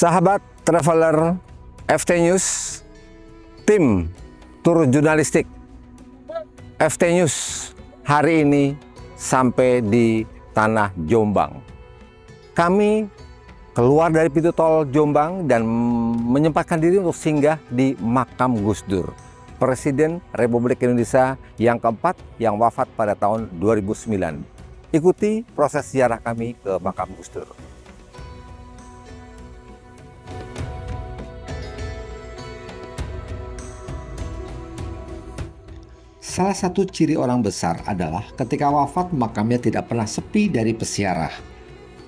Sahabat traveler FT News, tim tur jurnalistik FT News hari ini sampai di Tanah Jombang. Kami keluar dari pintu tol Jombang dan menyempatkan diri untuk singgah di makam Gus Dur, Presiden Republik Indonesia yang keempat yang wafat pada tahun 2009. Ikuti proses ziarah kami ke makam Gus Dur. Salah satu ciri orang besar adalah ketika wafat makamnya tidak pernah sepi dari peziarah.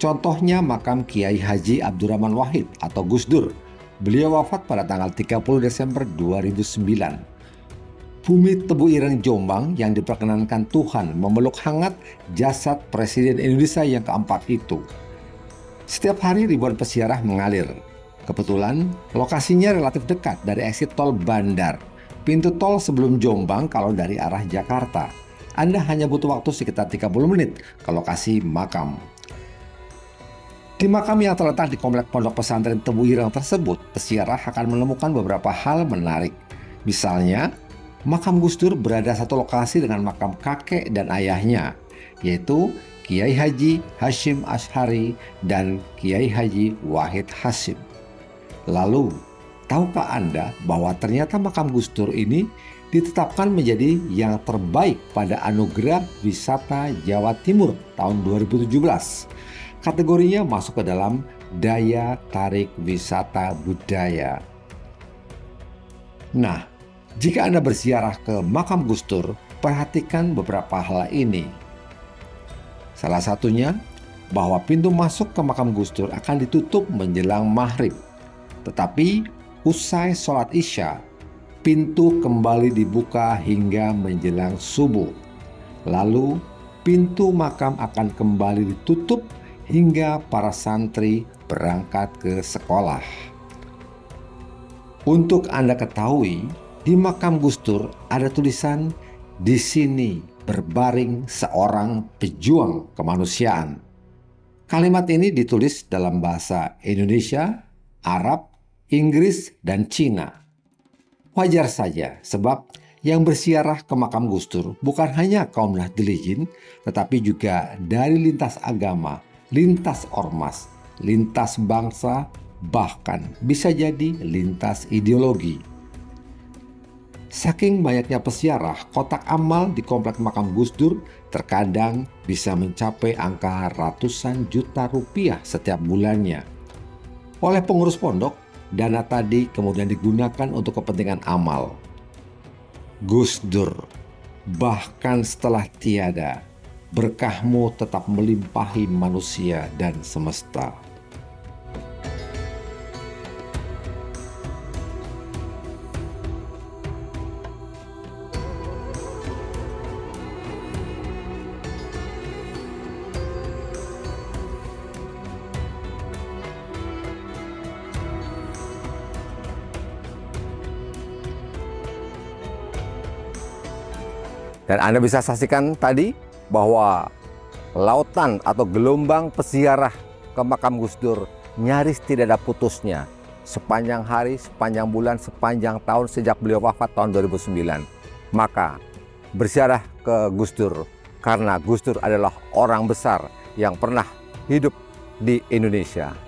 Contohnya makam Kiai Haji Abdurrahman Wahid atau Gus Dur. Beliau wafat pada tanggal 30 Desember 2009. Bumi Tebu Ireng Jombang yang diperkenankan Tuhan memeluk hangat jasad Presiden Indonesia yang keempat itu. Setiap hari ribuan peziarah mengalir. Kebetulan lokasinya relatif dekat dari exit tol Bandar, pintu tol sebelum Jombang kalau dari arah Jakarta. Anda hanya butuh waktu sekitar 30 menit ke lokasi makam. Di makam yang terletak di komplek Pondok Pesantren Tebu Ireng tersebut, peziarah akan menemukan beberapa hal menarik. Misalnya, makam Gus Dur berada satu lokasi dengan makam kakek dan ayahnya, yaitu Kiai Haji Hashim Ashari dan Kiai Haji Wahid Hasyim. Lalu, tahukah Anda bahwa ternyata makam Gus Dur ini ditetapkan menjadi yang terbaik pada Anugerah Wisata Jawa Timur tahun 2017. Kategorinya masuk ke dalam daya tarik wisata budaya. Nah, jika Anda berziarah ke makam Gus Dur, perhatikan beberapa hal ini. Salah satunya, bahwa pintu masuk ke makam Gus Dur akan ditutup menjelang maghrib. Tetapi usai sholat Isya, pintu kembali dibuka hingga menjelang subuh. Lalu, pintu makam akan kembali ditutup hingga para santri berangkat ke sekolah. Untuk Anda ketahui, di makam Gus Dur ada tulisan, "Di sini berbaring seorang pejuang kemanusiaan." Kalimat ini ditulis dalam bahasa Indonesia, Arab, Inggris, dan Cina. Wajar saja, sebab yang berziarah ke makam Gus Dur bukan hanya kaum Nahdliyin, tetapi juga dari lintas agama, lintas ormas, lintas bangsa, bahkan bisa jadi lintas ideologi. Saking banyaknya peziarah, kotak amal di komplek makam Gus Dur terkadang bisa mencapai angka ratusan juta rupiah setiap bulannya. Oleh pengurus pondok, dana tadi kemudian digunakan untuk kepentingan amal. Gus Dur, bahkan setelah tiada, berkahmu tetap melimpahi manusia dan semesta. Dan Anda bisa saksikan tadi bahwa lautan atau gelombang peziarah ke makam Gus Dur nyaris tidak ada putusnya. Sepanjang hari, sepanjang bulan, sepanjang tahun sejak beliau wafat tahun 2009. Maka berziarah ke Gus Dur karena Gus Dur adalah orang besar yang pernah hidup di Indonesia.